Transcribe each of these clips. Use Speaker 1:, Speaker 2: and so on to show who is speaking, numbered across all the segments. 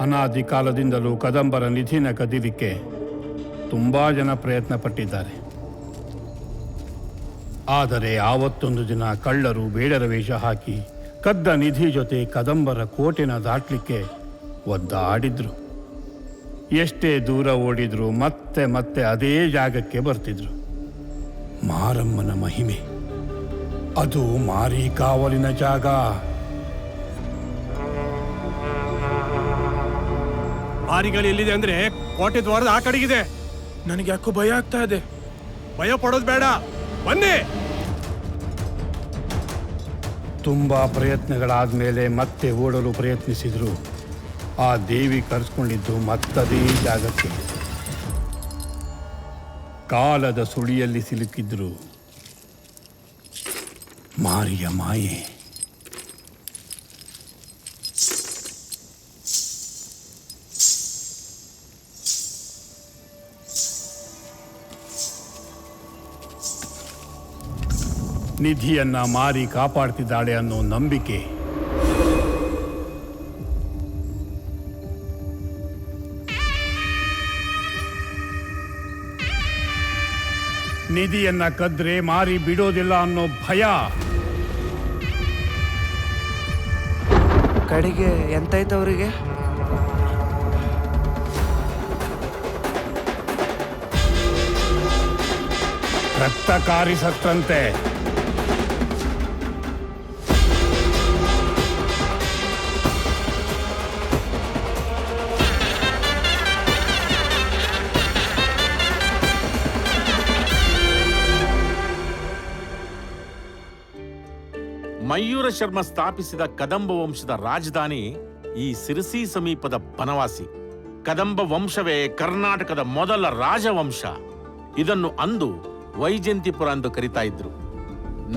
Speaker 1: ಅನಾದಿ ಕಾಲದಿಂದಲೂ ಕದಂಬರ ನಿಧಿನ ಕದಿಲಿಕ್ಕೆ ತುಂಬ ಜನ ಪ್ರಯತ್ನ ಪಟ್ಟಿದ್ದಾರೆ. ಆದರೆ ಆವತ್ತೊಂದು ದಿನ ಕಳ್ಳರು ಬೇಡರ ವೇಷ ಹಾಕಿ ಕದ್ದ ನಿಧಿ ಜೊತೆ ಕದಂಬರ ಕೋಟೆನ ದಾಟಲಿಕ್ಕೆ ಒದ್ದಾಡಿದ್ರು. ಎಷ್ಟೇ ದೂರ ಓಡಿದ್ರು ಮತ್ತೆ ಮತ್ತೆ ಅದೇ ಜಾಗಕ್ಕೆ ಬರ್ತಿದ್ರು. ಮಾರಮ್ಮನ ಮಹಿಮೆ, ಅದು ಮಾರಿ ಕಾವಲಿನ ಜಾಗ.
Speaker 2: ಮಾರಿಗಳು ಎಲ್ಲಿದೆ ಅಂದ್ರೆ ಕೋಟೆ ದ್ವಾರದ ಆ ಕಡೆಗಿದೆ. ನನಗೆ ಯಾಕೋ ಭಯ ಆಗ್ತಾ ಇದೆ. ಭಯ ಪಡೋದು ಬೇಡ, ಬನ್ನಿ.
Speaker 1: ತುಂಬಾ ಪ್ರಯತ್ನಗಳಾದ್ಮೇಲೆ ಮತ್ತೆ ಓಡಲು ಪ್ರಯತ್ನಿಸಿದ್ರು. ಆ ದೇವಿ ಕರೆಸ್ಕೊಂಡಿದ್ದು ಮತ್ತದೇ ಜಾಗಕ್ಕೆ. ಕಾಲದ ಸುಳಿಯಲ್ಲಿ ಸಿಲುಕಿದ್ರು. ಮಾರಿಯ ಮಾಯೆ. ನಿಧಿಯನ್ನ ಮಾರಿ ಕಾಪಾಡ್ತಿದ್ದಾಳೆ ಅನ್ನೋ ನಂಬಿಕೆ. ನಿಧಿಯನ್ನ ಕದ್ರೆ ಮಾರಿ ಬಿಡೋದಿಲ್ಲ ಅನ್ನೋ ಭಯ.
Speaker 3: ಕಡೆಗೆ ಎಂತಾಯ್ತು ಅವರಿಗೆ?
Speaker 1: ರಕ್ತ ಕಾರಿಸತ್ತಂತೆ.
Speaker 4: ಮಯೂರ ಶರ್ಮ ಸ್ಥಾಪಿಸಿದ ಕದಂಬ ವಂಶದ ರಾಜಧಾನಿ ಈ ಸಿರಸಿ ಸಮೀಪದ ಬನವಾಸಿ. ಕದಂಬ ವಂಶವೇ ಕರ್ನಾಟಕದ ಮೊದಲ ರಾಜವಂಶ. ಇದನ್ನು ಅಂದು ವೈಜಯಂತಿಪುರ ಎಂದು ಕರೀತಾ ಇದ್ರು.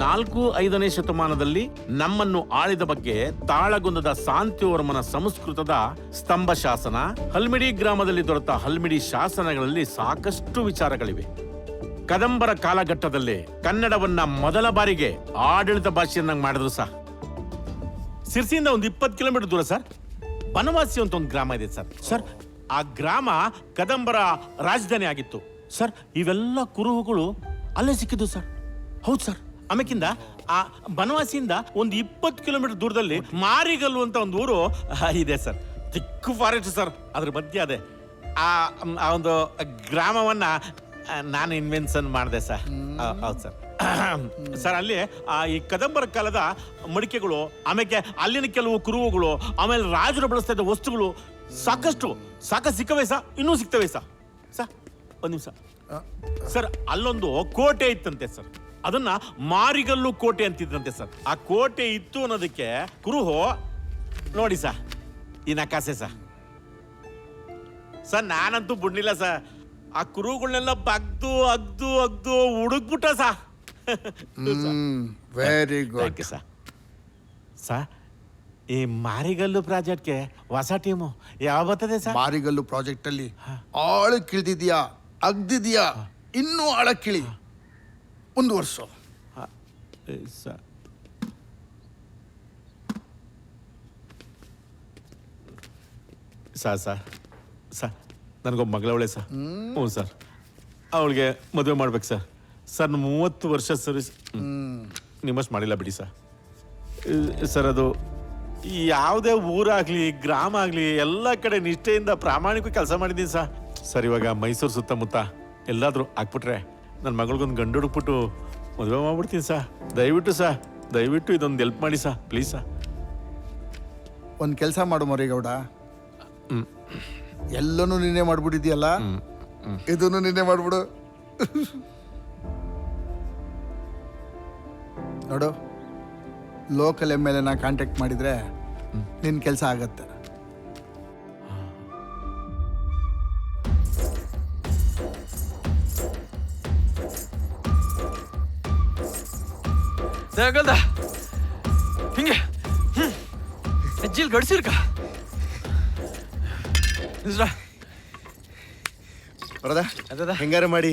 Speaker 4: 4-5ನೇ ಶತಮಾನದಲ್ಲಿ ನಮ್ಮನ್ನು ಆಳಿದ ಬಗ್ಗೆ ತಾಳಗುಂದದ ಶಾಂತಿವರ್ಮನ ಸಂಸ್ಕೃತದ ಸ್ತಂಭ ಶಾಸನ, ಹಲ್ಮಿಡಿ ಗ್ರಾಮದಲ್ಲಿ ದೊರೆತ ಹಲ್ಮಿಡಿ ಶಾಸನಗಳಲ್ಲಿ ಸಾಕಷ್ಟು ವಿಚಾರಗಳಿವೆ. ಕದಂಬರ ಕಾಲಘಟ್ಟದಲ್ಲಿ ಕನ್ನಡವನ್ನ ಮೊದಲ ಬಾರಿಗೆ ಆಡಳಿತ ಭಾಷೆಯನ್ನಾಗಿ ಮಾಡಿದ್ರು ಸರ್. ಸಿರ್ಸಿಯಿಂದ ಒಂದು 20 ಕಿಲೋಮೀಟರ್ ದೂರ ಸರ್ ಬನವಾಸಿ ಅಂತ ಒಂದು ಗ್ರಾಮ ಇದೆ ಸರ್. ಆ ಗ್ರಾಮ ಕದಂಬರ ರಾಜಧಾನಿ ಆಗಿತ್ತು ಸರ್. ಇವೆಲ್ಲ ಕುರುಹುಗಳು ಅಲ್ಲೇ ಸಿಕ್ಕಿದ್ದು ಸರ್. ಹೌದು ಸರ್. ಆಮೇಕಿಂದ ಆ ಬನವಾಸಿಯಿಂದ ಒಂದು 20 ಕಿಲೋಮೀಟರ್ ದೂರದಲ್ಲಿ ಮಾರಿಗಲ್ಲು ಅಂತ ಒಂದು ಊರು ಇದೆ ಸರ್. ತಿಕ್ಕು forest sir. ಅದ್ರ ಮಧ್ಯೆ ಅದೇ ಆ ಒಂದು ಗ್ರಾಮವನ್ನ ನಾನು ಇನ್ವೆನ್ಷನ್ ಮಾಡಿದೆ ಸರ್. ಹೌದು ಸರ್. ಸರ್ ಅಲ್ಲಿ ಈ ಕದಂಬರ ಕಾಲದ ಮಡಿಕೆಗಳು, ಆಮೇಲೆ ಅಲ್ಲಿನ ಕೆಲವು ಕುರುಹುಗಳು, ಆಮೇಲೆ ರಾಜರು ಬಳಸ್ತಾ ಇದ್ದ ವಸ್ತುಗಳು ಸಾಕಷ್ಟು ಸಿಕ್ಕವೆ ಸರ್. ಇನ್ನೂ ಸಿಗ್ತವೆ ಸರ್. ಒಂದು ನಿಮಿಷ ಸರ್. ಅಲ್ಲೊಂದು ಕೋಟೆ ಇತ್ತಂತೆ ಸರ್. ಅದನ್ನ ಮಾರಿಗಲ್ಲು ಕೋಟೆ ಅಂತಿದ್ರಂತೆ ಸರ್. ಆ ಕೋಟೆ ಇತ್ತು ಅನ್ನೋದಕ್ಕೆ ಕುರುಹು ನೋಡಿ ಸರ್. ಈ ನಕಾಸೆ ಸರ್. ನಾನಂತೂ ಬಿಡ್ಲಿಲ್ಲ ಸರ್. ಆ ಕುರುಗಳನ್ನೆಲ್ಲ ಬಗ್ದು ಅಗ್ದು ಹುಡುಕ್ಬಿಟ್ಟ ಸಾ.
Speaker 5: Very good
Speaker 4: sir. ಈ ಮಾರಿಗಲ್ಲು ಪ್ರಾಜೆಕ್ಟ್ಗೆ ಹೊಸ ಟೀಮು ಯಾವ ಬರ್ತದೆ ಸರ್?
Speaker 5: ಮಾರಿಗಲ್ಲು ಪ್ರಾಜೆಕ್ಟ್ ಅಲ್ಲಿ ಆಳಕ್ಕೆ ಇಳಿದಿದ್ಯಾ, ಅಗ್ದಿದ್ಯಾ, ಇನ್ನೂ ಆಳಕ್ಕಿಳಿ, ಮುಂದುವರ್ಸು.
Speaker 4: ಸರ್ ನನಗೊಬ್ಬ ಮಗಳವಳೆ ಸರ್. ಹ್ಞೂ ಸರ್. ಅವಳಿಗೆ ಮದುವೆ ಮಾಡ್ಬೇಕು ಸರ್. 30 ವರ್ಷ ಸರ್ವಿಸ್ ನಿಮ್ಮಷ್ಟು ಮಾಡಿಲ್ಲ ಬಿಡಿ ಸರ್. ಅದು ಯಾವುದೇ ಊರಾಗ್ಲಿ ಗ್ರಾಮ ಆಗಲಿ ಎಲ್ಲ ಕಡೆ ನಿಷ್ಠೆಯಿಂದ ಪ್ರಾಮಾಣಿಕ ಕೆಲಸ ಮಾಡಿದ್ದೀನಿ ಸರ್. ಇವಾಗ ಮೈಸೂರು ಸುತ್ತಮುತ್ತ ಎಲ್ಲಾದರೂ ಹಾಕ್ಬಿಟ್ರೆ ನನ್ನ ಮಗಳಿಗೊಂದು ಗಂಡು ಹುಡುಕ್ಬಿಟ್ಟು ಮದುವೆ ಮಾಡ್ಬಿಡ್ತೀನಿ ಸರ್. ದಯವಿಟ್ಟು ಇದೊಂದು ಹೆಲ್ಪ್ ಮಾಡಿ ಸರ್, ಪ್ಲೀಸ್ ಸರ್.
Speaker 5: ಒಂದು ಕೆಲಸ ಮಾಡು ಮರಿಗೌಡ, ಎಲ್ಲನೂ ನೀನೇ ಮಾಡ್ಬಿಟ್ಟಿದ್ಯಲ್ಲ, ಇದನ್ನು ನೀನೇ ಮಾಡ್ಬಿಡು. ನೋಡು, ಲೋಕಲ್ MLA ಕಾಂಟ್ಯಾಕ್ಟ್ ಮಾಡಿದ್ರೆ ನಿನ್ನ ಕೆಲಸ ಆಗತ್ತೆ.
Speaker 3: ಹಿಂಗೆ ಹೆಜ್ಜೆಲ್ ಗಡಿಸಿರ್ಕ
Speaker 6: ಬರದ ಹೆಂಗಾರ ಮಾಡಿ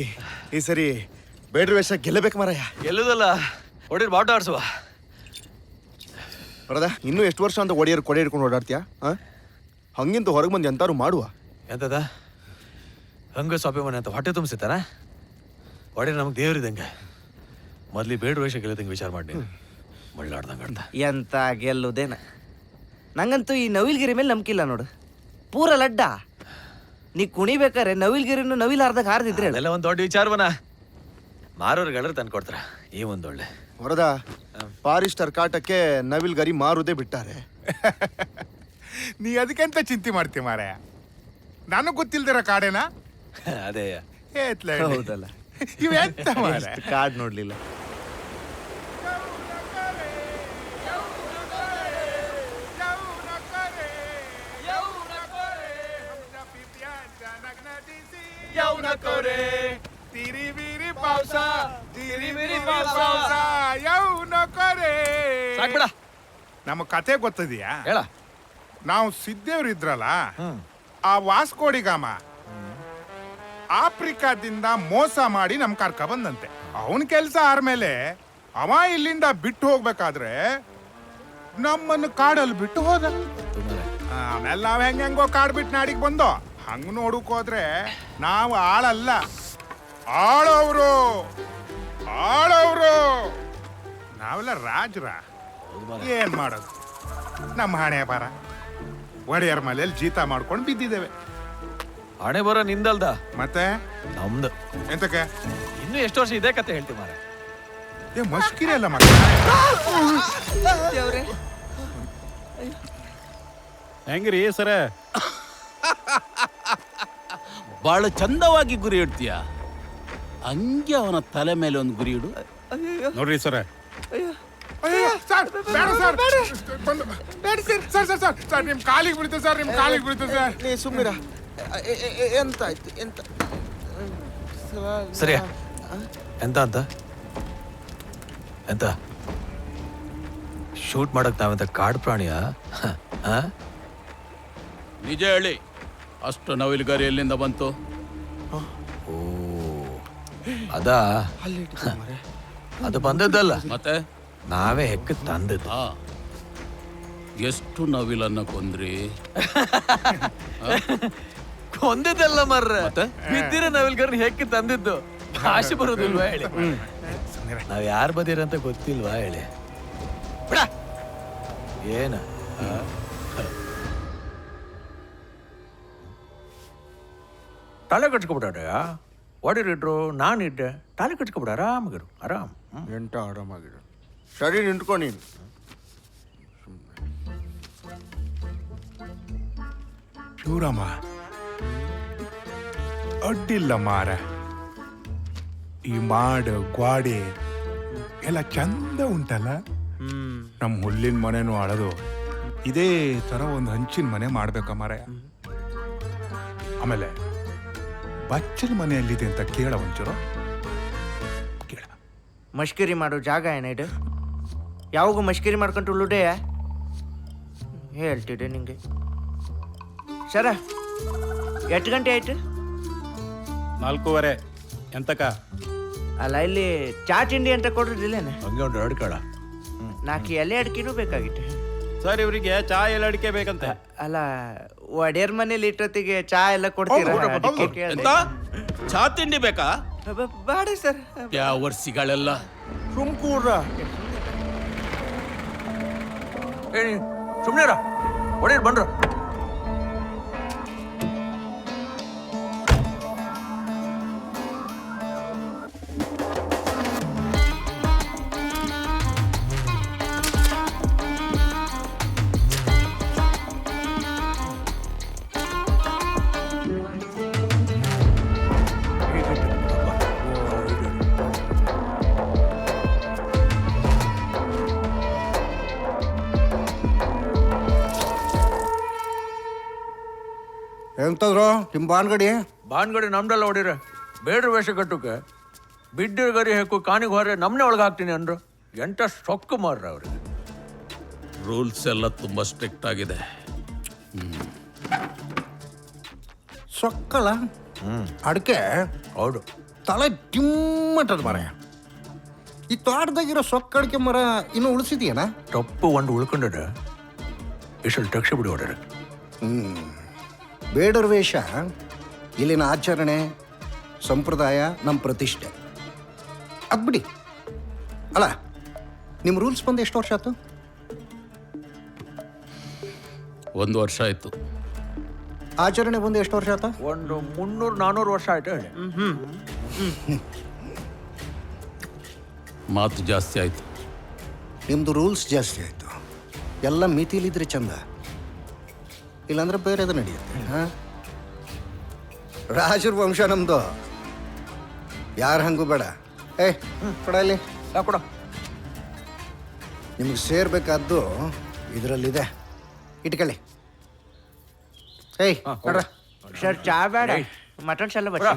Speaker 6: ಈ ಸರಿ ಬೇಡ್ರ ವೇಷ ಗೆಲ್ಲಬೇಕು ಮಾರಾಯ.
Speaker 3: ಗೆಲ್ಲುದಲ್ಲ, ಒಡಿರ್ ಬಾಟ ಆಡ್ಸುವ.
Speaker 6: ಬರದ ಇನ್ನೂ ಎಷ್ಟು ವರ್ಷ ಅಂತ ಒಡೆಯರು ಕೊಡೆ ಹಿಡ್ಕೊಂಡು ಓಡಾಡ್ತೀಯಾ? ಹಂಗಿಂತ ಹೊರಗೆ ಬಂದು ಎಂತಾರು ಮಾಡುವ.
Speaker 3: ಎಂತದ ಹಂಗ ಸೊಪ್ಪೆ ಮನೆ ಅಂತ ಹೊಟ್ಟೆ ತುಂಬಿಸಿತಾನ ಒಡೆ ನಮಗೆ ದೇವ್ರಿದಂಗೆ ಮೊದ್ಲಿ ಬೇಡ ವೇಷ ಗೆಲ್ಲದಂಗೆ ವಿಚಾರ ಮಾಡಿ ಮಳ್ಳಾಡ್ದಂಗೆ ಆಡ್ದ.
Speaker 7: ಎಂತ ಗೆಲ್ಲುದೇನ. ನಂಗಂತೂ ಈ ನವಿಲ್ಗಿರಿ ಮೇಲೆ ನಂಬಿಕಿಲ್ಲ ನೋಡು. ಪೂರ ಲಡ್ಡ. ನೀ ಕುಣಿಬೇಕಾರೆ ನವಿಲ್ಗಿರಿನು ನವಿಲಾರ್ದಾಗ ಹಾರ್ದಿದ್ರೆ ಹೇಳು.
Speaker 3: ಅದೆಲ್ಲ ಒಂದು ದೊಡ್ಡ ವಿಚಾರವನ ಮಾರೋರ್ಗಳರು ತಂದು ಕೊಡ್ತಾರ. ಈ ಒಂದೊಳ್ಳೆ
Speaker 6: ವರದ ಪಾರಿಸ್ಟರ್ ಕಾಟಕ್ಕೆ ನವಿಲ್ ಗರಿ ಮಾರುದೇ ಬಿಟ್ಟಾರೆ.
Speaker 8: ನೀ ಅದಕ್ಕೆಂತ ಚಿಂತೆ ಮಾಡ್ತೀಯ ಮಾರಾಯ? ನನಗೆ ಗೊತ್ತಿಲ್ದಿರ ಕಾಡೇನಾ?
Speaker 3: ಅದೇ
Speaker 7: ಹೌದಲ್ಲ,
Speaker 8: ಇವೆಂತ ಮಾರಾಯ?
Speaker 7: ಕಾರ್ಡ್ ನೋಡ್ಲಿಲ್ಲ.
Speaker 3: ಸಾಕ್ಬಿಡ.
Speaker 8: ನಮ್ಮ ಕತೆ ಗೊತ್ತದೆಯಾ?
Speaker 3: ಹೇಳ.
Speaker 8: ನಾವು ಸಿದ್ದೇವ್ರು ಇದ್ರಲ್ಲ, ಆ ವಾಸ್ಕೋಡಿಗಾಮ ಆಫ್ರಿಕಾದಿಂದ ಮೋಸ ಮಾಡಿ ನಮ್ ಕರ್ಕ ಬಂದಂತೆ. ಅವನ್ ಕೆಲ್ಸ ಆದ್ಮೇಲೆ ಅವ ಇಲ್ಲಿಂದ ಬಿಟ್ಟು ಹೋಗ್ಬೇಕಾದ್ರೆ ನಮ್ಮನ್ನು ಕಾಡಲ್ಲಿ ಬಿಟ್ಟು ಹೋದ. ಆಮೇಲೆ ನಾವ್ ಹೆಂಗೋ ಕಾಡ್ ಬಿಟ್ಟು ನಾಡಿಗೆ ಬಂದೋ. ಹಂಗ ನೋಡಕ್ ಹೋದ್ರೆ ನಾವು ಆಳಲ್ಲ, ಆಳವ್ರು ಆಳವ್ರು. ನಾವೆಲ್ಲ ರಾಜ್ರ. ಏನ್ ಮಾಡೋದು, ನಮ್ಮ ಹಣೆ ಬರ ಒಡೆಯರ್ ಮಲೆಯಲ್ಲಿ ಜೀತ ಮಾಡ್ಕೊಂಡು ಬಿದ್ದಿದ್ದೇವೆ.
Speaker 3: ಹಣೆ ಬರೋ ನಿಂದಲ್ದ
Speaker 8: ಮತ್ತೆ
Speaker 3: ನಮ್ದು.
Speaker 8: ಎಂತಕ್ಕೆ
Speaker 3: ಇನ್ನು ಎಷ್ಟು ವರ್ಷ ಇದೇ ಕತೆ ಹೇಳ್ತೀವಿ ಮಾರ.
Speaker 8: ಏ ಮಸ್ಕಿರಿ ಅಲ್ಲ ಮತ್ತೆ.
Speaker 7: ದೇವ್ರೇ,
Speaker 1: ಹೆಂಗ್ರಿ ಸರ?
Speaker 9: ಬಹಳ ಚಂದವಾಗಿ ಗುರಿ ಇಡ್ತೀಯ. ಹಂಗೆ ಅವನ ತಲೆ ಮೇಲೆ ಒಂದು ಗುರಿ ಇಡು.
Speaker 1: ನೋಡ್ರಿ ಸರ,
Speaker 8: ಅಯ್ಯೋ ಸರ್, ಬೇಡ ಸರ್, ಬಂದು ಬೇಡ sir. Sir sir sir sir ನಿಮ್ ಕಾಲಿಗೆ ಬಿಡ್ತೇವೆ ಸರ್, ನಿಮ್ ಕಾಲಿಗೆ ಬಿಡ್ತೇವೆ ಸರ್.
Speaker 6: ನೀ ಸುಮ್ಮಿರ. ಎಂತ ಆಯ್ತು ಎಂತ?
Speaker 3: ಸರಿಯ ಎಂತ ಅಂತ ಎಂತ ಶೂಟ್ ಮಾಡಕ್ ನಾವೆಂತ ಕಾಡು ಪ್ರಾಣಿಯ?
Speaker 9: ನಿಜ ಹೇಳಿ, ಅಷ್ಟು ನವಿಲುಗರಿ ಎಲ್ಲಿಂದ ಬಂತು?
Speaker 3: ಓ ಅದಾ, ಅದು ಬಂದದ್ದಲ್ಲ,
Speaker 9: ಮತ್ತೆ
Speaker 3: ನಾವೇ ಹೆಕ್ಕ ತಂದದ್ದು.
Speaker 9: ಹಾ, ಎಷ್ಟು ನವಿಲನ್ನ ಕೊಂದ್ರಿ?
Speaker 3: ಕೊಂದದ್ದಲ್ಲ ಮರ್ರ, ಬಿದ್ದಿರ ನವಿಲ್ಗರ್ನ ಹೆಕ್ಕ ತಂದಿದ್ದು. ಭಾಷೆ ಬರೋದಿಲ್ವಾ ಹೇಳಿ? ನಾವ್ ಯಾರು ಬದಿರಂತ ಗೊತ್ತಿಲ್ವಾ ಹೇಳಿ? ಬಿಡ ಏನ ತಲೆ ಕಟ್ಕೊಬಿಟ್ಟಾರ. ಒಡಿರಿಟ್ರು, ನಾನಿಟ್ಟೆ, ತಲೆ ಕಟ್ಕೊಬಿಡ. ಆರಾಮಾಗಿರು, ಆರಾಮ್.
Speaker 6: ಎಂಟ ಆರಾಮಾಗಿರು. ಸರಿ ನಿಂತ್ಕೊ ನೀನು.
Speaker 8: ಶಿವರಾಮ, ಅಡ್ಡಿಲ್ಲ ಮಾರ. ಈ ಮಾಡು ಗ್ವಾಡೆ ಎಲ್ಲ ಚಂದ ಉಂಟಲ್ಲ. ನಮ್ಮ ಹುಲ್ಲಿನ ಮನೆನೂ ಅಳದು ಇದೇ ತರ ಒಂದು ಹಂಚಿನ ಮನೆ ಮಾಡ್ಬೇಕ ಮಾರಾಯ. ಆಮೇಲೆ ಬಚ್ಚಲ ಮನೆಯಲ್ಲಿದೆ ಅಂತ ಕೇಳ ಒಂಚೂರು ಕೇಳ.
Speaker 7: ಮಷ್ಕರಿ ಮಾಡೋ ಜಾಗ ಏನ ಇದು? ಯಾವಾಗೂ ಮಷ್ಕರಿ ಮಾಡ್ಕೊಂಡು ಉಳ್ಳುಡೆ ಹೇಳ್ತಿದ್ದೆ ನಿಂಗೆ. ಸರ, ಎಷ್ಟು ಗಂಟೆ ಆಯ್ತು?
Speaker 1: 4:15. ಎಂತಕ?
Speaker 7: ಅಲ್ಲ, ಇಲ್ಲಿ ಚಾ ತಿಂಡಿ ಅಂತ ಕೊಡ್ರಿಲ್ಲೇನೆ?
Speaker 3: ಹಂಗೆ ಒಂದು ಅಡ್ಕಳ
Speaker 7: 4 ಎಲೆ ಅಡಿಕೆನೂ ಬೇಕಾಗಿತ್ತು.
Speaker 1: ಸರ್, ಇವರಿಗೆ ಚಾ ಎಲ್ಲ ಅಡಿಕೆ ಬೇಕಂತೆ.
Speaker 7: ಅಲ್ಲ, ಒಡೆಯರ್ ಮನೇಲಿ ಇಟ್ಟೊತ್ತಿಗೆ ಚಾ ಎಲ್ಲ ಕೊಡ್ತೀರಾ?
Speaker 8: ಹೌದು, ಹೌದು.
Speaker 7: ಅದಕ್ಕೆ ಕೇಳ್ದೆ.
Speaker 9: ಎಂತ ಚಾ ತಿಂಡಿ ಬೇಕಾ?
Speaker 7: ಬೇಡ ಸರ್.
Speaker 9: ಯಾವ ವರ್ಷಿಗಳೆಲ್ಲ
Speaker 6: ಸುಮ್ಕೂರ.
Speaker 3: ಸುಮ್ನೆರ ಒಡೆಯರ್ ಬಂದ್ರು.
Speaker 6: ಎಂತದ್ರು ನಿಮ್ಮ ಬಾನ್ಗಡಿ?
Speaker 3: ಬಾನ್ಗಡಿ ನಮ್ದೆಲ್ಲ ಹೊಡಿರ. ಬೇಡ್ರ ವೇಷ ಕಟ್ಟುಕೆ ಬಿಡ್ಡಿರ ಗರಿ ಹಾಕು ಕಾಣಿಗೆ ಹೊರ ನಮ್ನೆ ಒಳಗೆ ಹಾಕ್ತೀನಿ ಅಂದ್ರು. ಎಂಟ ಸೊಕ್ಕು ಮಾರ್ರ ಅವ್ರಿಗೆ.
Speaker 9: ರೂಲ್ಸ್ ಎಲ್ಲ ತುಂಬಾ ಸ್ಟ್ರಿಕ್ಟ್ ಆಗಿದೆ.
Speaker 6: ಸೊಕ್ಕಳ ಅಡಿಕೆ
Speaker 3: ಹೌದು.
Speaker 6: ತಲೆ ಟಿಮ್ಮಟ್ಟದ ಮರ. ಈ ತೋಟದಾಗಿರೋ ಸೊಕ್ಕ ಅಡಿಕೆ ಮರ ಇನ್ನೂ ಉಳಿಸಿದ್ಯೇನ?
Speaker 3: ತಪ್ಪು ಒಂದು ಉಳ್ಕೊಂಡ ಇಷ್ಟು ಟಕ್ಷ ಬಿಡಿ ಹೊಡ್ಯಾರ.
Speaker 10: ಬೇಡರ ವೇಷ ಇಲ್ಲಿನ ಆಚರಣೆ ಸಂಪ್ರದಾಯ ನಮ್ಮ ಪ್ರತಿಷ್ಠೆ ಅದು ಬಿಡಿ. ಅಲ್ಲ, ನಿಮ್ಮ ರೂಲ್ಸ್ ಬಂದು ಎಷ್ಟು ವರ್ಷ ಆಯ್ತು?
Speaker 9: 1 ವರ್ಷ ಆಯ್ತು.
Speaker 10: ಆಚರಣೆ ಬಂದು ಎಷ್ಟು ವರ್ಷ ಆಯ್ತಾ?
Speaker 3: ಒಂದು 300-400 ವರ್ಷ ಆಯ್ತು ಹೇಳಿ.
Speaker 9: ಮಾತು ಜಾಸ್ತಿ ಆಯ್ತು.
Speaker 10: ನಿಮ್ಮದು ರೂಲ್ಸ್ ಜಾಸ್ತಿ ಆಯಿತು. ಎಲ್ಲ ಮಿತಿಲಿದ್ರೆ ಚಂದ, ಇಲ್ಲಾಂದ್ರೆ ಬೇರೆದು ನಡೆಯುತ್ತೆ. ಹಾಂ, ರಾಜರ ವಂಶ ನಮ್ಮದು, ಯಾರು ಹಂಗೂ ಬೇಡ. ಕೊಡ ಇಲ್ಲಿ,
Speaker 3: ಕೊಡ.
Speaker 10: ನಿಮ್ಗೆ ಸೇರ್ಬೇಕಾದ್ದು ಇದರಲ್ಲಿದೆ, ಇಟ್ಕೊಳ್ಳಿ. ಕೊಡ್ರ.
Speaker 7: ಸರ್ ಚಾ ಬೇಡ, ಮಟನ್ ಶಾಲ ಬಚ್ಚ.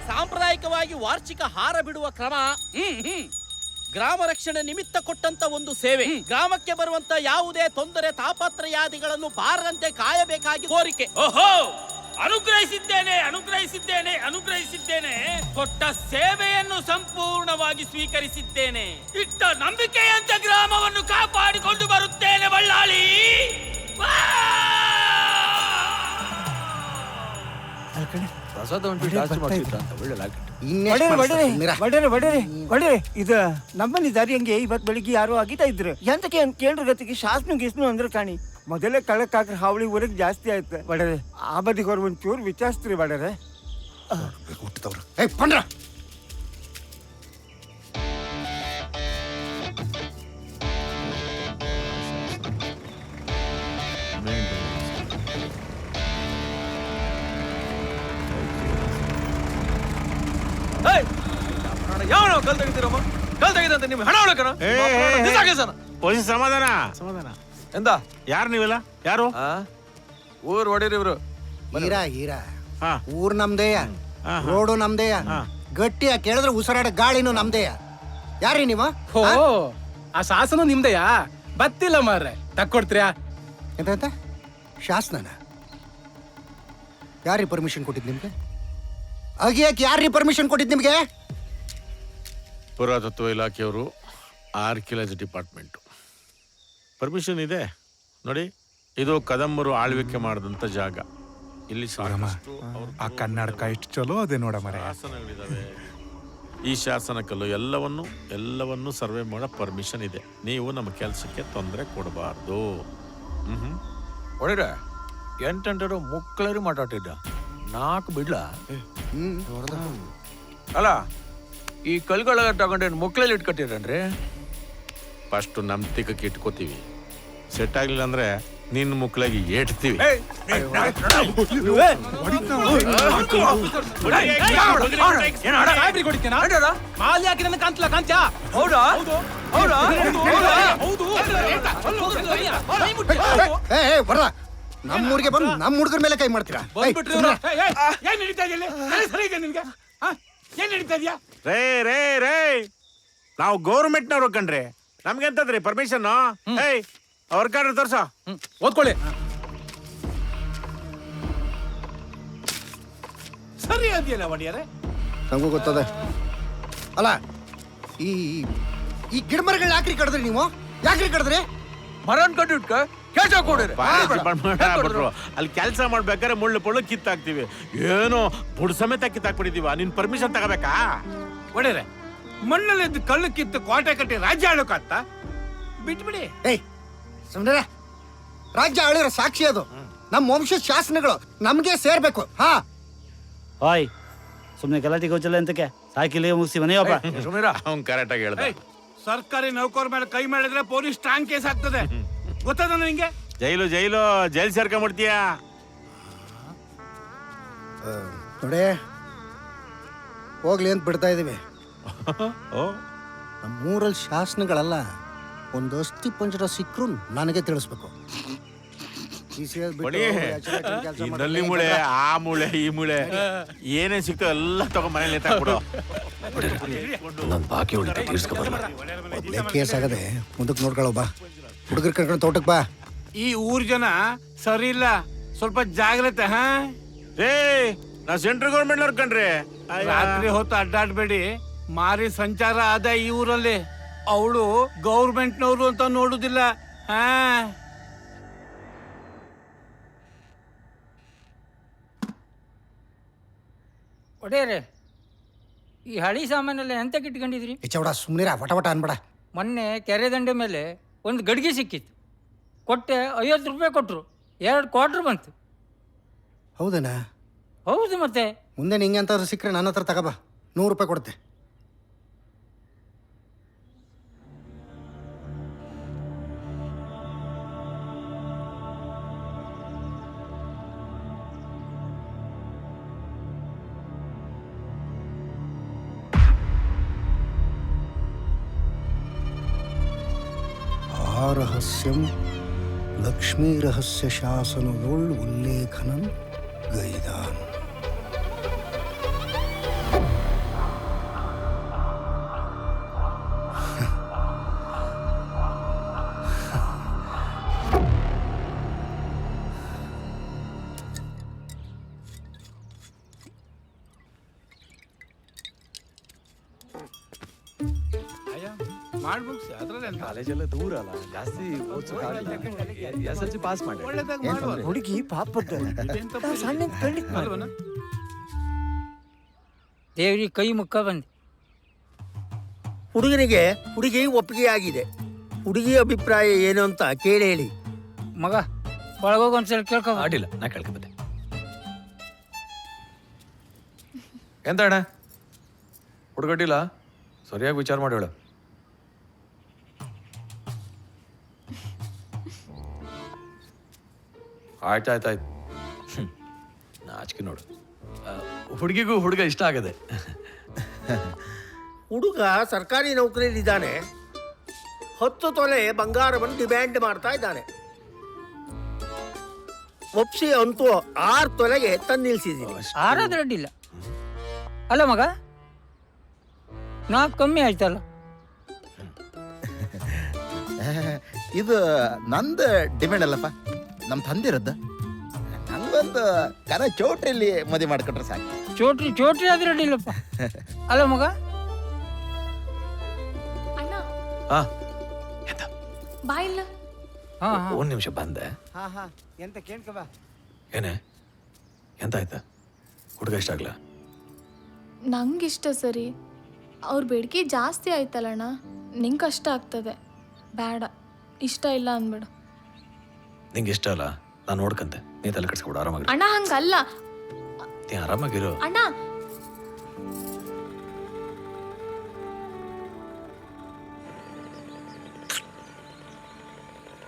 Speaker 11: ಸಾಂಪ್ರದಾಯಿಕವಾಗಿ ವಾರ್ಷಿಕ ಹಾರ ಬಿಡುವ ಕ್ರಮ ಗ್ರಾಮ ರಕ್ಷಣೆ ನಿಮಿತ್ತ ಕೊಟ್ಟಂತ ಒಂದು ಸೇವೆ. ಗ್ರಾಮಕ್ಕೆ ಬರುವಂತ ಯಾವುದೇ ತೊಂದರೆ ತಾಪತ್ರಯಾದಿಗಳನ್ನು ಬಾರದಂತೆ ಕಾಯಬೇಕಾಗಿ ಕೋರಿಕೆ. ಓಹೋ, ಅನುಗ್ರಹಿಸಿದ್ದೇನೆ ಅನುಗ್ರಹಿಸಿದ್ದೇನೆ ಅನುಗ್ರಹಿಸಿದ್ದೇನೆ. ಕೊಟ್ಟ ಸೇವೆಯನ್ನು ಸಂಪೂರ್ಣವಾಗಿ ಸ್ವೀಕರಿಸಿದ್ದೇನೆ. ಇಟ್ಟ ನಂಬಿಕೆಯಂತೆ ಗ್ರಾಮವನ್ನು ಕಾಪಾಡಿಕೊಂಡು ಬರುತ್ತೇನೆ. ಬಳ್ಳಾಳಿ
Speaker 3: ಪ್ರಸಾದ ಒಂದು ಜಾಸ್ತಿ ಮಾಡ್ತಿದ್ದ ಅಂತ ಒಳ್ಳೆ ಲಾಕೆಟ್.
Speaker 12: ಇದು ನಮ್ಮಲ್ಲಿ ದಾರಿ ಹಂಗೆ ಇವತ್ತು ಬೆಳಿಗ್ಗೆ ಯಾರೋ ಆಗಿತಾ ಇದ್ರು ಎಂತಕ್ಕೆ ಅಂತ ಕೇಳ್ರ ಗತಿಗೆ ಶಾಸ್ನು ಗಿಸ್ನು ಅಂದ್ರೆ ಕಾಣಿ. ಮೊದಲೇ ಕಳ್ಳಕ್ಕಾಗ್ರೆ ಹಾವಳಿ ಊರಿಗೆ ಜಾಸ್ತಿ ಆಯ್ತು ಬಡರೆ. ಆ ಬದಿಗೆ ಅವ್ರು ಒಂಚೂರು ವಿಚಾರಿಸ್ತೀರಿ ಬಡರೆ.
Speaker 10: ಪಂಡ್ರ
Speaker 3: ಯಾವ ಕಲ್ ತೆಗಿತೀರಮ್ಮ? ಕಲ್ ತೆಗಿದಂತೆ ನಿಮ್ಗೆ ಹಣ ಒಳಕನ
Speaker 4: ಪೊಲೀಸ್ ಸಮಾಧಾನ ಸಮಾಧಾನ.
Speaker 3: ಎಂದ
Speaker 4: ಯಾರು ನೀವೆಲ್ಲ? ಯಾರು?
Speaker 3: ಊರ್ ಹೊಡೀರಿ ಇವ್ರು.
Speaker 10: ಹೀರಾ ಊರ್ ನಮ್ದೇಯ, ರೋಡು ನಮ್ದೇಯ, ಗಟ್ಟಿಯ ಕೇಳಿದ್ರೆ ಉಸಿರಾಡ ಗಾಳಿನೂ ನಮ್ದೇಯ. ಯಾರೀ ನೀವ?
Speaker 2: ಆ ಶಾಸನ ನಿಮ್ದೆಯಾ? ಬತ್ತಿಲ್ಲ ಮಾರ್ರೆ, ತಕ್ಕೊಡ್ತೀರಾ?
Speaker 10: ಎಂತ ಶಾಸನ? ಯಾರೀ ಪರ್ಮಿಷನ್ ಕೊಟ್ಟಿದ್ ನಿಮ್ಗೆ? ಅಗಿಯಕ್ಕೆ ಯಾರೀ ಪರ್ಮಿಷನ್ ಕೊಟ್ಟಿದ್ ನಿಮ್ಗೆ?
Speaker 4: ಪುರಾತತ್ವ ಇಲಾಖೆಯವರು, ಆರ್ಕಿಯಾಲಜಿ ಡಿಪಾರ್ಟ್ಮೆಂಟು. ಪರ್ಮಿಷನ್ ಇದೆ ನೋಡಿ. ಇದು ಕದಂಬರು ಆಳ್ವಿಕೆ ಮಾಡಿದಂಥ ಜಾಗ. ಇಲ್ಲಿ
Speaker 8: ಆ ಕನ್ನಡಕ ಎಷ್ಟು ಚಲೋ ಅದೇ ನೋಡ ಮರ.
Speaker 4: ಶಾಸನಗಳಿದಾವೆ. ಈ ಶಾಸನ ಕಲ್ಲು ಎಲ್ಲವನ್ನು ಸರ್ವೆ ಮಾಡೋ ಪರ್ಮಿಷನ್ ಇದೆ. ನೀವು ನಮ್ಮ ಕೆಲಸಕ್ಕೆ ತೊಂದರೆ ಕೊಡಬಾರ್ದು.
Speaker 3: ಹೊಡಿರ ಎಂಟೆಂಟರು ಮುಕ್ಕಳರಿ ಮಾತಾಡ್ತಿದ್ದ 4 ಬಿಡ್ಲ. ಅಲ್ಲ, ಈ ಕಲ್ಗಳ ತಗೊಂಡೇನು ಮುಕ್ಕಳಲ್ಲಿ ಇಟ್ಕೊಟ್ಟಿರನ್ರಿ?
Speaker 4: ಫಸ್ಟ್ ನಮ್ಮ ತಿಕ್ಕಕ್ಕೆ ಇಟ್ಕೋತೀವಿ. ಸೆಟ್ ಆಗ್ಲಿಲ್ಲ ಅಂದ್ರೆ ನಿನ್ನ ಮುಕ್ಕಳಿಗೆ ಏಟ್ತೀವಿ.
Speaker 10: ನಮ್ಮೂರಿಗೆ ಬಂದು ನಮ್ಮ ಹುಡುಗರ ಮೇಲೆ ಕೈ ಮಾಡ್ತೀರಾ?
Speaker 4: ರೇ ನಾವು ಗೌರ್ಮೆಂಟ್ನವ್ರು ಕಣ್ರಿ, ನಮ್ಗೆ ಎಂತದ್ರಿ ಪರ್ಮಿಷನ್? ಅವ್ರ ಕಾರ್ಡ್ ತೋರ್ಸ,
Speaker 2: ಓದ್ಕೊಳ್ಳಿ.
Speaker 9: ಸರಿ ಅದೆಯಲ್ಲ ಒಡೆಯರೆ,
Speaker 10: ನಮಗೂ ಗೊತ್ತದೆ. ಅಲ್ಲ, ಈ ಈ ಗಿಡ ಮರಗಳು ಯಾಕ್ರಿ ಕಡಿದ್ರಿ ನೀವು? ಯಾಕ್ರಿ ಕಡಿದ್ರಿ?
Speaker 3: ಮರನ್ ಕಟ್ಟಿ ಇಟ್ಕ ಕೆಲಸ ಕೊಡ್ರಿ.
Speaker 4: ಅಲ್ಲಿ ಕೆಲಸ ಮಾಡ್ಬೇಕಾದ್ರೆ ಮುಳ್ಳು ಪಳ್ಳು ಕಿತ್ತಾಕ್ತಿವಿ. ಏನೋ ಬುಡ್ ಸಮೇತ ಕಿತ್ತಾಕ್ಬಿಟ್ಟಿದೀವ. ನಿನ್ ಪರ್ಮಿಷನ್ ತಗೋಬೇಕಾ?
Speaker 9: ಒಡೆಯರೆ, ಮಣ್ಣಲ್ಲಿ ಕಲ್ಲು ಕಿತ್ತು ಕೋಟೆ ಕಟ್ಟಿ ರಾಜ್ಯ ಆಳೋಕತ್ತ ಬಿಟ್ಬಿಡಿ.
Speaker 10: ಸುಮ್ಮನೆ ರಾಜ್ಯ ಆಳಿರೋ ಸಾಕ್ಷಿ ಅದು. ನಮ್ಮ ವಂಶದ ಶಾಸನಗಳು ನಮಗೆ ಸೇರ್ಬೇಕು. ಹಾ
Speaker 12: ಹಾಯ್ ಸುಮ್ಮನೆ ಗಲಾಟೆ ಗೋಚಲ್ಲ ಅಂತಕ್ಕೆ ಸಾಕಿಲಿ ಮುಗಿಸಿ ಮನೆಯಪ್ಪ.
Speaker 3: ಸುಮೀರಾ
Speaker 4: ಅವ್ನು ಕರೆಕ್ಟ್ ಆಗಿ ಹೇಳ್ದ.
Speaker 1: ಸರ್ಕಾರಿ ನೌಕರ ಮೇಲೆ ಕೈ ಮಾಡಿದ್ರೆ ಪೊಲೀಸ್ ಸ್ಟ್ರಾಂಗ್ ಕೇಸ್ ಆಗ್ತದೆ, ಗೊತ್ತದ ನಿಂಗೆ?
Speaker 4: ಜೈಲು ಸೇರ್ಕೊಂಡ್ಬಿಡ್ತೀಯ.
Speaker 10: ನೋಡಿ ಹೋಗ್ಲಿ ಅಂತ ಬಿಡ್ತಾ ಇದೀವಿ. ನಮ್ಮೂರಲ್ಲಿ ಶಾಸನಗಳಲ್ಲ, ಒಂದು ಅಸ್ಥಿ ಪಂಜರ ಸಿಕ್ಕರು ನನಗೆ ತಿಳಿಸ್ಬೇಕು.
Speaker 4: ನಲ್ಲಿ ಮೂಳೆ, ಆ ಮೂಳೆ, ಈ ಮೂಳೆ, ಏನೇ ಸಿಕ್ತೋ ಎಲ್ಲ ತಗೊಂಡ್ ಮನೇಲಿ ಎತ್ತಾಕ್ಬಿಡು.
Speaker 3: ಬಾಕಿ ಉಳಿದ ತೀರ್ಸ್ಕೊಬರಲ್ಲ.
Speaker 10: ಮೊದಲೇ ಕೇಸ್ ಆಗದೆ ಮುಂದಕ್ಕೆ ನೋಡ್ಕೊಳ್ಳೋ ಬಾ. ಹುಡುಗರು ಕರ್ಕೊಂಡು ತೋಟಕ್ಕೆ ಬಾ.
Speaker 1: ಈ ಊರ್ ಜನ ಸರಿ ಇಲ್ಲ, ಸ್ವಲ್ಪ ಜಾಗ್ರತೆ. ಹಾ
Speaker 4: ನಾ ಸೆಂಟ್ರಲ್ ಗೌರ್ಮೆಂಟ್ ಅವ್ರ ಕಣ್ರಿ.
Speaker 1: ರಾತ್ರಿ ಹೊತ್ತು ಅಡ್ಡಾಡ್ಬೇಡಿ, ಮಾರಿ ಸಂಚಾರ ಆದ ಈ ಊರಲ್ಲಿ. ಅವಳು ಗೌರ್ಮೆಂಟ್ನವ್ರು ಅಂತ ನೋಡುದಿಲ್ಲ. ಹಾ
Speaker 12: ಒಡೆಯರೆ, ಈ ಹಳಿ ಸಾಮಾನೆಲ್ಲ ಎಂತಕ್ಕೆ ಇಟ್ಕೊಂಡಿದ್ರಿ?
Speaker 10: ಚೌಡ ಸುಮ್ಮನಿರ, ವಟ ಅನ್ಬೇಡ.
Speaker 12: ಮೊನ್ನೆ ಕೆರೆ ದಂಡೆ ಮೇಲೆ ಒಂದು ಗಡಿಗೆ ಸಿಕ್ಕಿತ್ತು, ಕೊಟ್ಟೆ 50 ರೂಪಾಯಿ ಕೊಟ್ಟರು, 2 ಕ್ವಾರ್ಟರ್ ಬಂತು.
Speaker 10: ಹೌದನಾ?
Speaker 12: ಹೌದು ಮತ್ತೆ.
Speaker 10: ಮುಂದೆ ನಿಂಗೆ ಅಂತಾದ್ರು ಸಿಕ್ಕರೆ ನನ್ನ ಹತ್ರ ತಗೋಬಾ, 100 ರೂಪಾಯಿ ಕೊಡುತ್ತೆ. ರಹಸ್ಯಂ ಲಕ್ಷ್ಮೀ ರಹಸ್ಯ ಶಾಸನದೊಳ್ ಉಲ್ಲೇಖನಂ ಗೈದಾನ್.
Speaker 1: ಮಾಡ್ಬುಕ್ಸಿ ಅದ್ರಲ್ಲಿ
Speaker 3: ಕಾಲೇಜೆಲ್ಲ ದೂರ ಅಲ್ಲ, ಜಾಸ್ತಿ SSLC ಪಾಸ್ ಮಾಡಿ.
Speaker 12: ಹುಡುಗಿ ಪಾಪದ ದೇವ್ರಿಗೆ ಕೈ ಮುಕ್ಕ ಬಂದು.
Speaker 13: ಹುಡುಗನಿಗೆ ಹುಡುಗಿ ಒಪ್ಪಿಗೆ ಆಗಿದೆ. ಹುಡುಗಿ ಅಭಿಪ್ರಾಯ ಏನು ಅಂತ ಕೇಳಿ ಹೇಳಿ.
Speaker 12: ಮಗ ಒಳಗೋಗಿ ಒಂದ್ಸಲ ಕೇಳ್ಕೊ.
Speaker 3: ಅಡ್ಡಿಲ್ಲ, ನಾ ಕೇಳ್ಕೊಂಬತ್ತೆ. ಎಂತ ಅಣ್ಣ ಹುಡುಗಡ್ಡಿಲ್ಲ, ಸರಿಯಾಗಿ ವಿಚಾರ ಮಾಡಿ ಹೇಳು. ಆಯ್ತಾಯ್ತು. ನಾಚಿಕೆ ನೋಡು, ಹುಡುಗಿಗೂ ಹುಡುಗ ಇಷ್ಟ ಆಗದೆ.
Speaker 13: ಹುಡುಗ ಸರ್ಕಾರಿ ನೌಕರಿಯಲ್ಲಿದ್ದಾನೆ, 10 ತೊಲೆ ಬಂಗಾರವನ್ನು ಡಿಮ್ಯಾಂಡ್ ಮಾಡ್ತಾ ಇದ್ದಾನೆ. ಒಪ್ಸಿ ಅಂತೂ 6 ತೊಲೆಗೆ ತಂದು ನಿಲ್ಸಿದ್ದೀನಿ.
Speaker 12: 6 ಅಡ್ಡಿಲ್ಲ ಅಲ್ಲ ಮಗ, 4 ಕಮ್ಮಿ ಆಯ್ತಲ್ಲ.
Speaker 14: ಇದು ನಂದು ಡಿಮ್ಯಾಂಡ್ ಅಲ್ಲಪ್ಪ, ನಮ್ಮ ತಂದಿರದ್ದು. ನಂಗೊಂದು ಕರ ಚೌಟ್ರಿಯಲ್ಲಿ ಮದುವೆ ಮಾಡ್ಕೊಂಡ್ರೆ ಸಾಕು.
Speaker 12: ಚೋಟ್ರಿ ಆದ್ರೆ ಅಡ್ಡಿಲ್ಲಪ್ಪ ಅಲ್ಲ ಮಗ.
Speaker 3: ಹಾ
Speaker 11: ಬಾ ಇಲ್ಲ.
Speaker 3: ಒಂದು ನಿಮಿಷ ಬಂದೆ.
Speaker 12: ಎಂತ ಕೇಳ್ಕ ಬಾ.
Speaker 3: ಏನೇ ಎಂತ ಆಯ್ತಾ? ಹುಡುಗ ಇಷ್ಟ ಆಗ್ಲ?
Speaker 11: ನಂಗಿಷ್ಟ ಸರಿ, ಅವ್ರ ಬೇಡಿಕೆ ಜಾಸ್ತಿ ಆಯ್ತಲ್ಲಣ್ಣ, ನಿಂಗೆ ಕಷ್ಟ ಆಗ್ತದೆ. ಬೇಡ, ಇಷ್ಟ ಇಲ್ಲ ಅಂದ್ಬೇಡ.
Speaker 3: ನಿಂಗೆ ಇಷ್ಟ ಅಲ್ಲ, ನಾನು ನೋಡ್ಕಂತೆ, ನೀ ತಲೆ ಕಟ್ಸ್ಕೊಬಿಡು, ಆರಾಮಾಗಿ.
Speaker 11: ಅಣ್ಣ ಹಂಗಲ್ಲ,
Speaker 3: ನೀ ಆರಾಮಾಗಿರು
Speaker 11: ಅಣ್ಣ.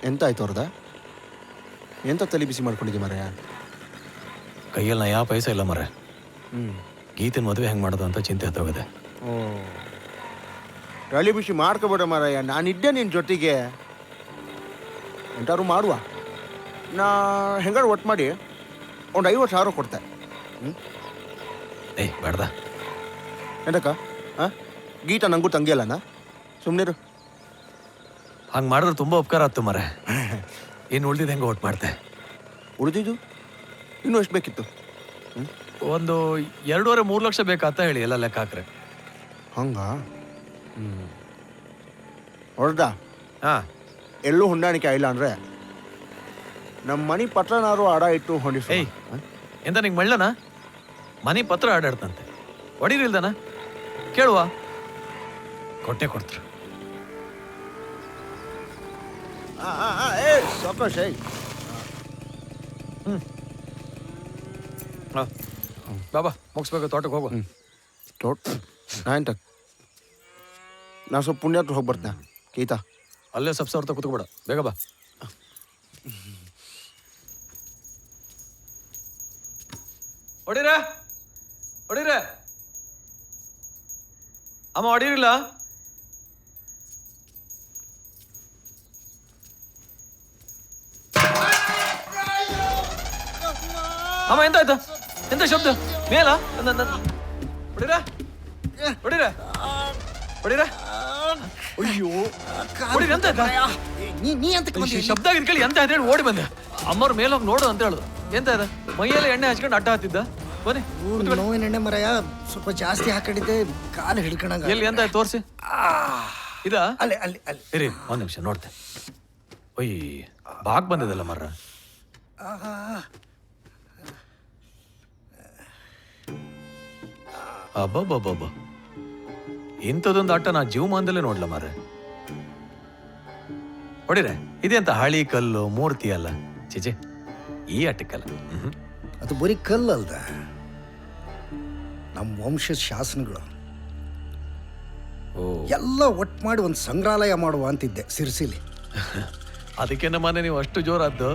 Speaker 6: ಎಂತ ಆಯ್ತು ಅವ್ರದ? ಎಂತ ತಲೆ ಬಿಸಿ ಮಾಡ್ಕೊಂಡಿದ್ದೆ ಮರ?
Speaker 3: ಕೈಯಲ್ಲಿ ನಾ ಯಾವ ಪೈಸೆ ಇಲ್ಲ ಮರ. ಗೀತನ ಮದುವೆ ಹೆಂಗೆ ಮಾಡೋದು ಅಂತ ಚಿಂತೆ ಹತ್ತೋಗಿದೆ.
Speaker 6: ತಲೆ ಬಿಸಿ ಮಾಡ್ಕೋಬೇಡ ಮಾರಾಯ, ನಾನಿದ್ದೆ ನಿನ್ನ ಜೊತೆಗೆ. ಎಂಟಾರು ಮಾಡುವ, ನಾ ಹೆಂಗಾರು ಒಟ್ಟು ಮಾಡಿ ಒಂದು 50,000 ಕೊಡ್ತೆ.
Speaker 3: ಏಯ್ ಬೇಡ್ದ.
Speaker 6: ಎಂತಕ್ಕ? ಹಾಂ, ಗೀತಾ ನಂಗೂ ತಂಗಿ ಅಲ್ಲನಾ? ಸುಮ್ಮನಿರು.
Speaker 3: ಹಂಗೆ ಮಾಡಿದ್ರೆ ತುಂಬ ಉಪಕಾರ ಆಯ್ತು ಮರ. ಇನ್ನು ಉಳ್ದಿದ್ದು ಹೆಂಗೆ ಒಟ್ಟು ಮಾಡ್ತೆ?
Speaker 6: ಉಳಿದಿದ್ದು ಇನ್ನೂ ಎಷ್ಟು ಬೇಕಿತ್ತು?
Speaker 3: ಒಂದು 2.5-3 ಲಕ್ಷ ಬೇಕಾತ ಹೇಳಿ, ಎಲ್ಲ ಲೆಕ್ಕ ಹಾಕ್ರೆ.
Speaker 6: ಹಂಗ? ಹೊಡೆದ?
Speaker 3: ಹಾಂ,
Speaker 6: ಎಲ್ಲೂ ಹೊಂದಾಣಿಕೆ ಇಲ್ಲ ಅಂದರೆ ನಮ್ಮ ಮನೆ ಪತ್ರನಾರು ಆಡ ಇಟ್ಟು ಹೊಂದಿಸ.
Speaker 3: ಏಯ್ ಎಂತ ನಿಂಗೆ ಮಳ್ಳನ? ಮನೆ ಪತ್ರ ಆಡಾಡ್ತಂತೆ, ಹೊಡಿರಿಲ್ದನ? ಕೇಳುವ, ಕೊಟ್ಟೆ ಕೊಡ್ತಾರೆ.
Speaker 6: ಸಾಕಾಶ
Speaker 3: ಬಾಬಾ ಮುಗಿಸ್ಬೇಕು, ತೋಟಕ್ಕೆ ಹೋಗು.
Speaker 6: ನಾ ಸ್ವಲ್ಪ ಪುಣ್ಯಾತ್ರ ಹೋಗಿ ಬರ್ತೆ ಗೀತಾ.
Speaker 3: ಅಲ್ಲೇ ಸ್ವಲ್ಪ ಸಾವಿರ ಕೂತ್ಕೊಬೇಡ, ಬೇಗ ಬಾ. ಹೊಡೀರ ಹೊಡೀರ ಅಮ್ಮ, ಹೊಡೀರಿಲ್ಲ? ಅಮ್ಮ ಎಂತಾಯ್ತು? ಎಂತ ಶಬ್ದ ಮೇಲ? ಹೊಡೀರ ಹೊಡೀರ ಹೊಡೀರ. ಅಯ್ಯೋ ಹೊಡೀರ, ಎಂತ
Speaker 10: ನೀ ಅಂತ
Speaker 3: ಶಬ್ದ ಆಗಿದ್ ಕೇಳಿ ಎಂತ ಹೇಳಿ ಓಡಿ ಬಂದೆ. ಅಮ್ಮವ್ರ ಮೇಲೆ ಹೋಗಿ ನೋಡು ಅಂತ ಹೇಳುದು. ಎಂತ ಇದೆ ಮೈಯೆಲ್ಲ ಎಣ್ಣೆ ಹಚ್ಕೊಂಡು ಅಡ್ಡ ಹತ್ತಿದ್ದ? ಬನ್ನಿ.
Speaker 10: ನೋವಿನ ಎಣ್ಣೆ ಮರಯ ಸ್ವಲ್ಪ ಜಾಸ್ತಿ ಹಾಕೊಂಡಿದ್ದೆ, ಕಾಲು ಹಿಡ್ಕೊಂಡಂಗ.
Speaker 3: ಎಲ್ಲಿ ಎಂತ ತೋರಿಸಿ. ಇದಾ?
Speaker 10: ಅಲ್ಲಿ ಅಲ್ಲಿ ಅಲ್ಲಿ
Speaker 3: ಇರಿ ಒಂದ್ ನಿಮಿಷ ನೋಡ್ತೆ. ಒಯ್ ಬಾಗ್ ಬಂದಿದಲ್ಲ ಮರ. ಅಬ್ಬಬ್ಬಬ್ಬ, ಇಂಥದೊಂದು ಆಟ ನಾ ಜೀವಮಾನದಲ್ಲೇ ನೋಡ್ಲ ಮಾರ. ಹೊಡಿರೆ, ಇದೆಂತ ಹಳಿ ಕಲ್ಲು ಮೂರ್ತಿ ಅಲ್ಲ, ಚಿಚೆ ಈ ಆಟಕ್ಕಲ್ಲ.
Speaker 10: ಅದು ಬರೀ ಕಲ್ಲಲ್ದ, ನಮ್ಮ ವಂಶದ ಶಾಸನಗಳು ಎಲ್ಲ ಒಟ್ಟು ಮಾಡಿ ಒಂದು ಸಂಗ್ರಹಾಲಯ ಮಾಡುವ ಅಂತಿದ್ದೆ ಸಿರ್ಸಿಲಿ.
Speaker 3: ಅದಕ್ಕೆ ನಮ್ಮನೆ ನೀವು ಅಷ್ಟು ಜೋರಾದ್ದು.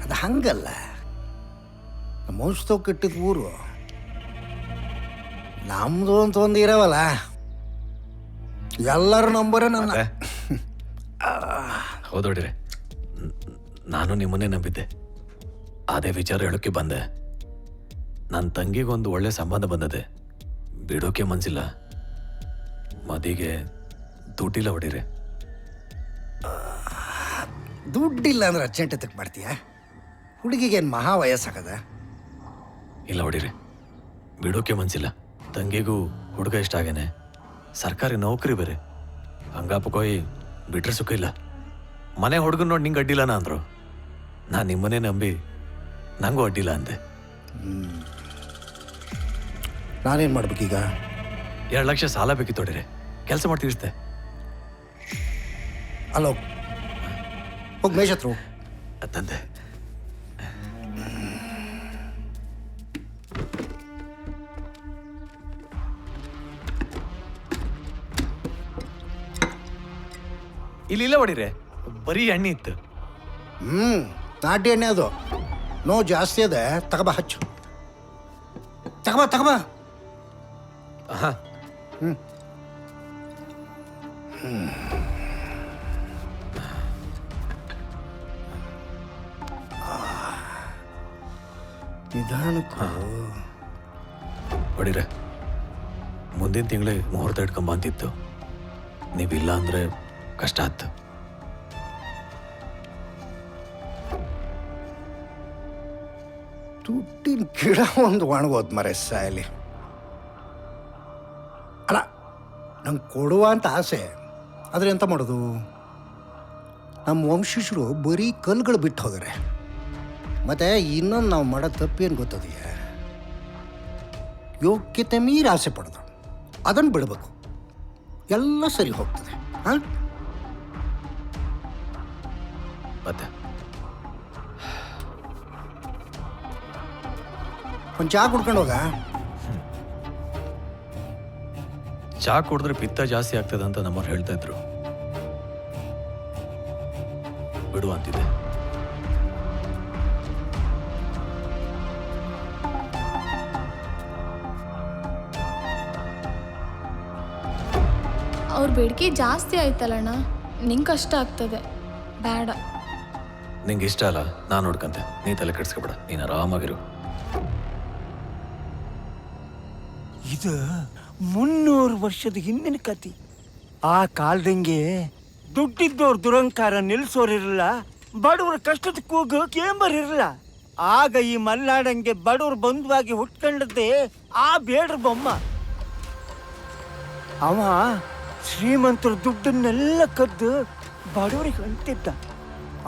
Speaker 10: ಅದು ಹಂಗಲ್ಲ, ನಮ್ಮ ವಂಶದವ್ ಕಟ್ಟಿದ ಊರು ನಮ್ದು ಅಂತ ಒಂದು ಇರವಲ್ಲ, ಎಲ್ಲರ ನಂಬರ ನನ್ನ.
Speaker 3: ಹೌದೋಡಿರೆ, ನಾನು ನಿಮ್ಮನ್ನೇ ನಂಬಿದ್ದೆ. ಅದೇ ವಿಚಾರ ಹೇಳೋಕ್ಕೆ ಬಂದೆ. ನನ್ನ ತಂಗಿಗೊಂದು ಒಳ್ಳೆ ಸಂಬಂಧ ಬಂದದೆ, ಬಿಡೋಕೆ ಮನ್ಸಿಲ್ಲ. ಮದಿಗೆ ದುಡ್ಡಿಲ್ಲ ಹೊಡಿರೆ.
Speaker 10: ದುಡ್ಡಿಲ್ಲ ಅಂದ್ರೆ ಅರ್ಜೆಂಟ್ ತಕ್ಕ ಮಾಡ್ತೀಯ? ಹುಡುಗಿಗೇನು ಮಹಾ ವಯಸ್ಸಾಗದ?
Speaker 3: ಇಲ್ಲ ಹೊಡಿರಿ, ಬಿಡೋಕೆ ಮನ್ಸಿಲ್ಲ. ತಂಗಿಗೂ ಹುಡುಗ ಇಷ್ಟ ಆಗೇನೆ, ಸರ್ಕಾರಿ ನೌಕರಿ ಬೇರೆ. ಹಂಗಾಪಕೋಯ್ ಬಿಟ್ರೆ ಸುಖ ಇಲ್ಲ. ಮನೆ ಹುಡುಗನ್ ನೋಡಿ ನಿಂಗೆ ಅಡ್ಡಿಲ್ಲನ ಅಂದ್ರು. ನಾನು ನಿಮ್ಮನ್ನೇ ನಂಬಿ ನಂಗೂ ಅಡ್ಡಿಲ್ಲ ಅಂದೆ.
Speaker 10: ನಾನೇನು ಮಾಡ್ಬೇಕೀಗ?
Speaker 3: 2 ಲಕ್ಷ ಸಾಲ ಬೇಕಿತ್ತು ಹೊಡಿರೆ, ಕೆಲಸ ಮಾಡ್ತಿರ್ತೆ.
Speaker 10: ಅಲೋ, ಹೋಗಿ ಮೇಷ್ ಹತ್ರ
Speaker 3: ತಂದೆ. ಇಲ್ಲಿಲ್ಲ ಹೊಡಿರೆ, ಬರೀ ಎಣ್ಣೆ ಇತ್ತು.
Speaker 10: ನಾಟಿ ಎಣ್ಣೆ ಅದು, ನೋವು ಜಾಸ್ತಿ ಅದ. ತಗಬಾ, ಹಚ್ಚು, ತಗಬಾ. ನಿಧಾನಕ್ಕೂ
Speaker 3: ಹೊಡಿರೆ. ಮುಂದಿನ ತಿಂಗಳೇ ಮುಹೂರ್ತ ಇಟ್ಕೊಂಬ ಅಂತಿತ್ತು. ನೀವಿಲ್ಲ ಅಂದ್ರೆ ಕಷ್ಟ ಆಯ್ತು.
Speaker 10: ದುಡ್ಡಿನ ಗಿಡ ಒಂದು ಒಣಗೋದ್ ಮರೆ ಸಾಯಲಿ. ಅಲ್ಲ, ನಂಗೆ ಕೊಡುವ ಅಂತ ಆಸೆ, ಆದರೆ ಎಂತ ಮಾಡೋದು? ನಮ್ಮ ವಂಶಜರು ಬರೀ ಕಲ್ಲುಗಳು ಬಿಟ್ಟು ಹೋದರೆ. ಮತ್ತೆ ಇನ್ನೊಂದು ನಾವು ಮಾಡೋ ತಪ್ಪೇನು ಗೊತ್ತದೆಯಾ? ಯೋಗ್ಯತೆ ಮೀರಿ ಆಸೆ ಪಡೋದು, ಅದನ್ನು ಬಿಡಬೇಕು. ಎಲ್ಲ ಸರಿ ಹೋಗ್ತದೆ. ಹಾಂ,
Speaker 3: ಮತ್ತೆ
Speaker 10: ಒಂದು ಚಹಾ ಕುಡ್ಕೊಂಡು ಹೋಗ.
Speaker 3: ಚಹಾ ಕುಡಿದ್ರೆ ಪಿತ್ತ ಜಾಸ್ತಿ ಆಗ್ತದೆ ಅಂತ ನಮ್ಮವ್ರು ಹೇಳ್ತಾ ಇದ್ರು. ಬಿಡು ಅಂತಿದ್ದೆ.
Speaker 11: ಅವ್ರ ಬೇಡಿಕೆ ಜಾಸ್ತಿ ಆಯ್ತಲ್ಲಣ್ಣ, ನಿಂಗೆ ಕಷ್ಟ ಆಗ್ತದೆ. ಬೇಡ.
Speaker 3: ನಿಂಗೆ ಇಷ್ಟ ಅಲ್ಲ, ನಾನು ನೋಡ್ಕಂತೆ. ನೀ ತಲೆ ಕೆಡಿಸ್ಕೊಬೇಡ, ನೀನು ಆರಾಮಾಗಿರು.
Speaker 12: ಇದು 300 ವರ್ಷದ ಹಿಂದಿನ ಕತೆ. ಆ ಕಾಲದಂಗೆ ದುಡ್ಡಿದ್ದವ್ರ ದುರಂಕಾರ ನಿಲ್ಸೋರಿರಲ್ಲ, ಬಡವರ ಕಷ್ಟದ ಕೂಗು ಕೇಂಬರಿರಲ್ಲ. ಆಗ ಈ ಮಲ್ನಾಡಂಗೆ ಬಡವರು ಬಂಧುವಾಗಿ ಹುಟ್ಕೊಂಡದ್ದೇ ಆ ಬೇಡ್ರ ಬೊಮ್ಮ. ಅವ ಶ್ರೀಮಂತರ ದುಡ್ಡನ್ನೆಲ್ಲ ಕದ್ದು ಬಡವರಿಗೆ ಅಂತಿದ್ದ.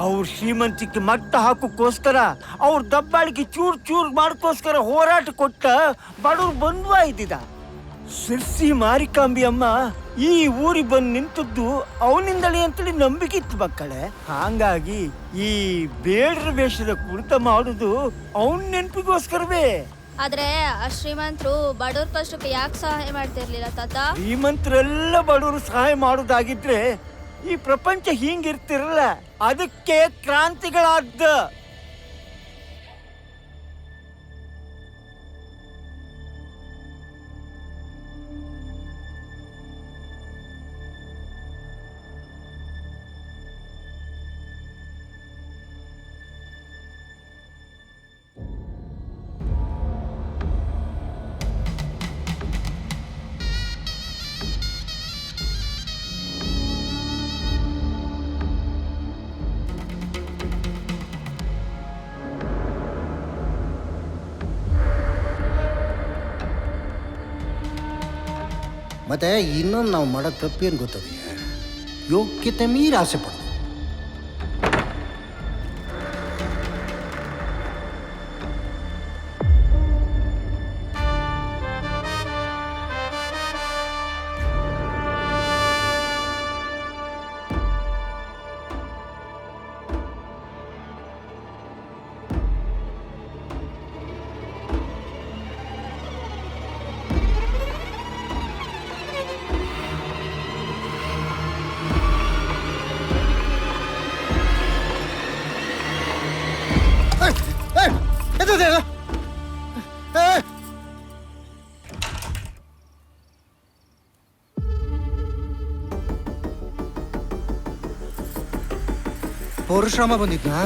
Speaker 12: ಅವ್ರ ಶ್ರೀಮಂತಿಕೆ ಮಟ್ಟ ಹಾಕೋಕ್ಕೋಸ್ಕರ, ಅವ್ರ ದಬ್ಬಾಳಿಕೆ ಚೂರ್ ಚೂರ್ ಮಾಡ್ಕೋಸ್ಕರ ಹೋರಾಟ ಕೊಟ್ಟ ಬಡವ್ರು ಬಂಧುವ ಇದ್ದಿದ್ದ. ಸಿರ್ಸಿ ಮಾರಿಕಾಂಬಿ ಅಮ್ಮ ಈ ಊರಿಗೆ ಬಂದು ನಿಂತದ್ದು ಅವನಿಂದಲೇ ಅಂತೇಳಿ ನಂಬಿಕೆ ಇತ್ತು ಮಕ್ಕಳೇ. ಹಾಗಾಗಿ ಈ ಬೇಡರ ವೇಷದ ಕುರಿತ ಮಾಡುದು ಅವನ ನೆನಪಿಗೋಸ್ಕರವೇ.
Speaker 15: ಆದ್ರೆ ಆ ಶ್ರೀಮಂತರು ಬಡವ್ರ ಕಷ್ಟಕ್ಕೆ ಯಾಕೆ ಸಹಾಯ ಮಾಡ್ತಿರ್ಲಿಲ್ಲ ತಾತ?
Speaker 12: ಶ್ರೀಮಂತರೆಲ್ಲ ಬಡವರು ಸಹಾಯ ಮಾಡೋದಾಗಿದ್ರೆ ಈ ಪ್ರಪಂಚ ಹಿಂಗಿರ್ತಿರಲ್ಲ. ಅದಕ್ಕೆ ಕ್ರಾಂತಿಗಳಾಗ್ದ.
Speaker 10: ಮತ್ತು ಇನ್ನೊಂದು ನಾವು ಮಾಡೋ ತಪ್ಪೇನು ಗೊತ್ತದ, ಯೋಗ್ಯತೆ ಮೀರಿ ಆಸೆ ಪಡೋದು. ಪೌರುಶ್ರಮ ಬಂದಿದ್ನಾ?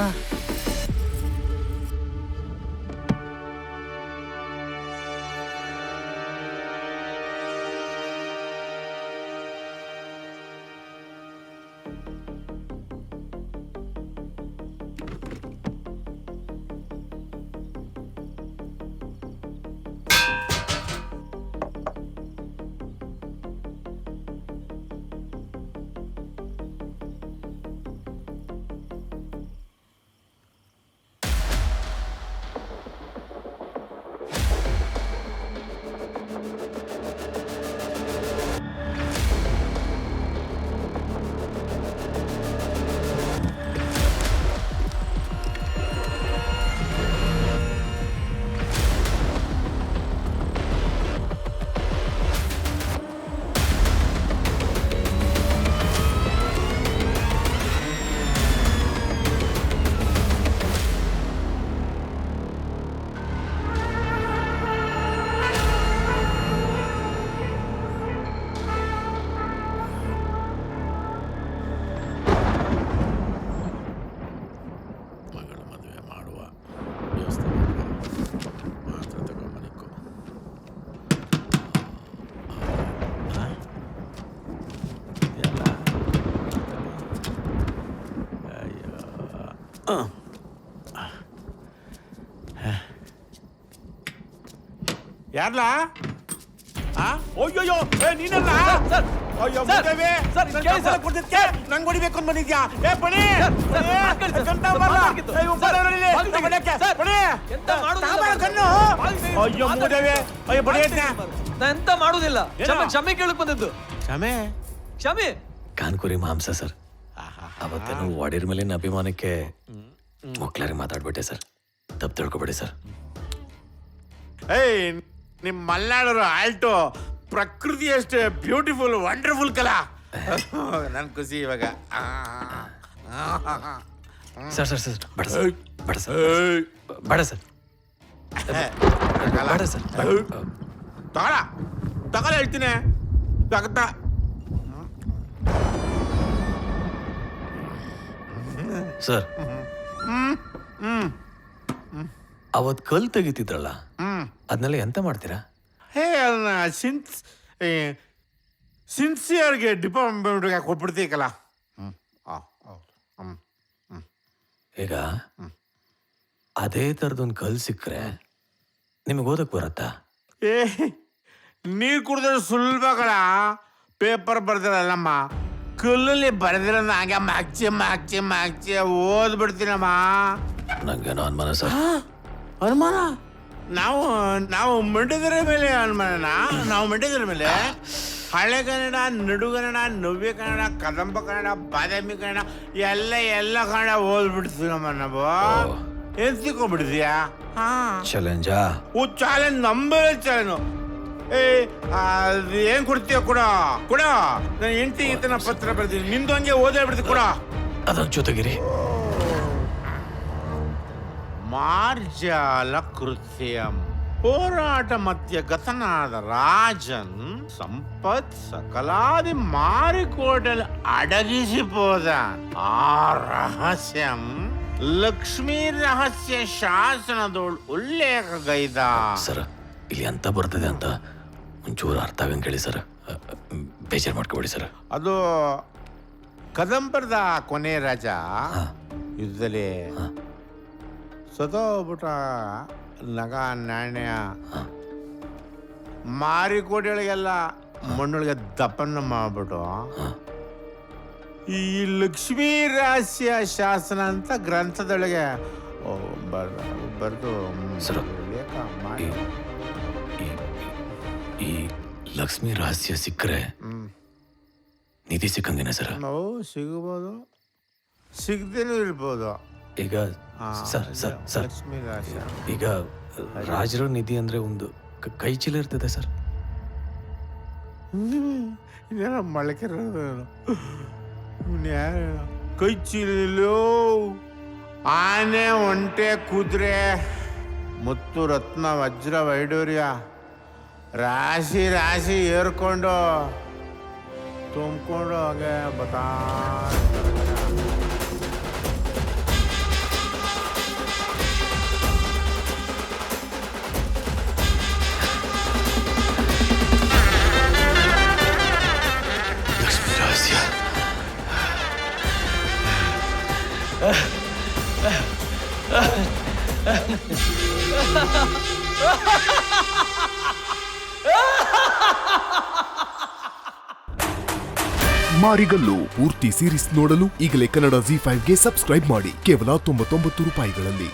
Speaker 4: ಯಾರ್ಲ? ಅಯ್ಯೋ ನೀನಲ್ಲ? ಅಯ್ಯೋ ಮುದ್ದೇವಿ, ನಂಗೆ ಹೊಡಿಬೇಕು ಅಂತ ಬಂದಿದ್ಯಾ? ಏ ಬಣಿ, ಅಯ್ಯೋ ಮುದ್ದೇವಿ, ಅಯ್ಯೋ ಬಡಿ
Speaker 3: ಎಂತ ಮಾಡುದಿಲ್ಲ. ಕ್ಷಮೆ ಕೇಳಕ್ ಬಂದದ್ದು.
Speaker 4: ಕ್ಷಮೆ?
Speaker 3: ಕ್ಷಮೆ ಕಾನ್ಕುರಿ ಮಾಂಸ ಸರ್. ಅವತ್ತೇನು ವಾಡಿರ್ ಮೇಲಿನ ಅಭಿಮಾನಕ್ಕೆ ಮೊಕ್ಲಾರಿ ಮಾತಾಡ್ಬಿಟ್ಟೆ ಸರ್. ತಪ್ಪು ತಿಳ್ಕೊಬೇಡಿ ಸರ್.
Speaker 4: ಏಯ್, ನಿಮ್ ಮಲ್ನಾಡರು ಆಲ್ಟೋ ಪ್ರಕೃತಿ ಅಷ್ಟೇ ಬ್ಯೂಟಿಫುಲ್ ವಂಡರ್ಫುಲ್ ಕಲಾ. ನನ್ ಖುಷಿ ಇವಾಗ.
Speaker 3: ಸರ್ ಸರ್ ಸರ್ ಬೇಡ ಸರ್, ಬೇಡ ಸರ್, ಬೇಡ ಸರ್, ಬೇಡ ಸರ್.
Speaker 4: ತಗೊಳ ಹೇಳ್ತೀನಿ. ತಗತ್ತ
Speaker 3: ಸರ್, ಅವತ್ ಕಲ್ ತೆಗಿತಿದ್ರಲ್ಲ, ಅದನ್ನೆಲ್ಲ ಎಂತ ಮಾಡ್ತೀರಾ?
Speaker 4: ಹೇ, ಅದನ್ನ ಸಿನ್ಸಿಯರ್ಗೆ ಡಿಪಾರ್ಟ್ಮೆಂಟ್ಗೆ ಕೊಟ್ಬಿಡ್ತೀಕಲ್ಲ.
Speaker 3: ಈಗ ಅದೇ ಥರದೊಂದು ಕಲ್ ಸಿಕ್ಕರೆ ನಿಮಗೆ ಓದಕ್ ಬರತ್ತಾ?
Speaker 4: ಏ, ನೀರು ಕುಡಿದ್ರೆ ಸುಲಭಗಳ ಪೇಪರ್ ಬರ್ದಿರಲ್ಲಮ್ಮ, ಕಲ್ಲಲ್ಲಿ ಬರೆದಿರೋದು ಹಂಗೆ ಮಾಕ್ಚಿ ಓದ್ಬಿಡ್ತೀನಮ್ಮ.
Speaker 3: ನಂಗೇನೋ ಅನುಮಾನ ಸರ್.
Speaker 4: ಅನುಮಾನ? ನಾವು ಮಂಡ್ಯದರ ಮೇಲೆ ಅನುಮಾನನಾ? ನಾವು ಮಂಡ್ಯದರ ಮೇಲೆ
Speaker 6: ಹಳೆ ಕನ್ನಡ, ನಡುಗನ್ನಡ, ನವ್ಯ ಕನ್ನಡ, ಕದಂಬ ಕನ್ನಡ, ಬಾದಾಮಿ ಕನ್ನಡ ಎಲ್ಲ ಕನ್ನಡ ಓದ್ಬಿಡ್ತೀನಮ್ಮ ನಾವು. ಏನ್ ತಿಳ್ಕೊಂಡ್ಬಿಡ್ತೀಯಾ?
Speaker 3: ಚಾಲೆಂಜಾ?
Speaker 6: ಓ ಚಾಲೆಂಜ್, ನಂಬರ್ ಚಾಲೆಂಜ್. ಏನ್ ಕೊಡ್ತೀಯ? ಕೊಡ ನಾನು ಹೆಂಡತಿ ಈತನ ಪತ್ರ ಬರ್ತೀನಿ, ನಿಂದು ಹಂಗೆ ಓದೇ ಬಿಡ್ತೀನಿ. ಕೊಡ
Speaker 3: ಅದೊಂದು ಜೊತೆಗಿರಿ.
Speaker 6: ಮಾರ್ಜಾಲ ಕೃತ್ಯಂ, ಹೋರಾಟ ಮಧ್ಯ ಗತನಾದ ರಾಜನ್ ಸಂಪತ್ ಸಕಲಾದಿ ಮಾರಿಕೋಟೆಲ್ ಅಡಗಿಸಿಪೋದ. ಆ ರಹಸ್ಯಂ ಲಕ್ಷ್ಮೀ ರಹಸ್ಯ ಶಾಸನದೋಳು ಉಲ್ಲೇಖಗೈದ.
Speaker 3: ಸರ್, ಇಲ್ಲಿ ಅಂತ ಬರ್ತದೆ ಅಂತ ಒಂಚೂರು ಅರ್ಥ ಆಗಂಗೆ ಹೇಳಿ ಸರ್. ಬೇಜಾರು ಮಾಡ್ಕೊಬೇಡಿ ಸರ್.
Speaker 6: ಅದು ಕದಂಬರದ ಕೊನೆ ರಾಜ ಯುದ್ಧದಲ್ಲಿ ಸತೋಗ್ಬಿಟ್ಟ. ನಗ ನಾಣ್ಯ ಮಾರಿಕೋಟೆಗಳಿಗೆಲ್ಲ ಮಣ್ಣೊಳಗೆ ದಪ್ಪನ್ನ ಮಾಡ್ಬಿಟ್ಟು ಈ ಲಕ್ಷ್ಮೀ ರಹಸ್ಯ ಶಾಸನ ಅಂತ ಗ್ರಂಥದೊಳಗೆ ಬರ್ದು
Speaker 3: ಸರ್,
Speaker 6: ಲೇಖ ಮಾಡಿ.
Speaker 3: ಈ ಲಕ್ಷ್ಮಿ ರಹಸ್ಯ ಸಿಕ್ಕರೆ ನಿಧಿ ಸಿಕ್ಕಂಗೇನೆ ಸರ್?
Speaker 6: ನಾವು ಸಿಗಬಹುದು, ಸಿಗದೇನೂ ಇರ್ಬೋದು.
Speaker 3: ಈಗ ಸರ್ ಸರ್ ಸರ್
Speaker 6: ಲಕ್ಷ್ಮೀ ರಹಸ್ಯ
Speaker 3: ಈಗ ರಾಜರ ನಿಧಿ ಅಂದ್ರೆ ಒಂದು ಕೈ ಚೀಲ ಇರ್ತದೆ ಸರ್.
Speaker 6: ಇದೇನೋ ಮೊಳಕೆ ಕೈ ಚೀಲೋ, ಆನೆ, ಒಂಟೆ, ಕುದುರೆ, ಮುತ್ತು, ರತ್ನ, ವಜ್ರ, ವೈಡೂರ್ಯ ರಾಶಿ ಏರ್ಕೊಂಡು ತುಂಬಿಕೊಂಡು ಹಾಗೆ ಬತಾ.
Speaker 3: ಲಕ್ಷ್ಮಿ ರಹಸ್ಯ.
Speaker 16: ಮಾರಿಗಲ್ಲು ಪೂರ್ತಿ ಸೀರೀಸ್ ನೋಡಲು ಈಗಲೇ ಕನ್ನಡ ZEE5ಗೆ ಸಬ್ಸ್ಕ್ರೈಬ್ ಮಾಡಿ ಕೇವಲ 99 ರೂಪಾಯಿಗಳಲ್ಲಿ.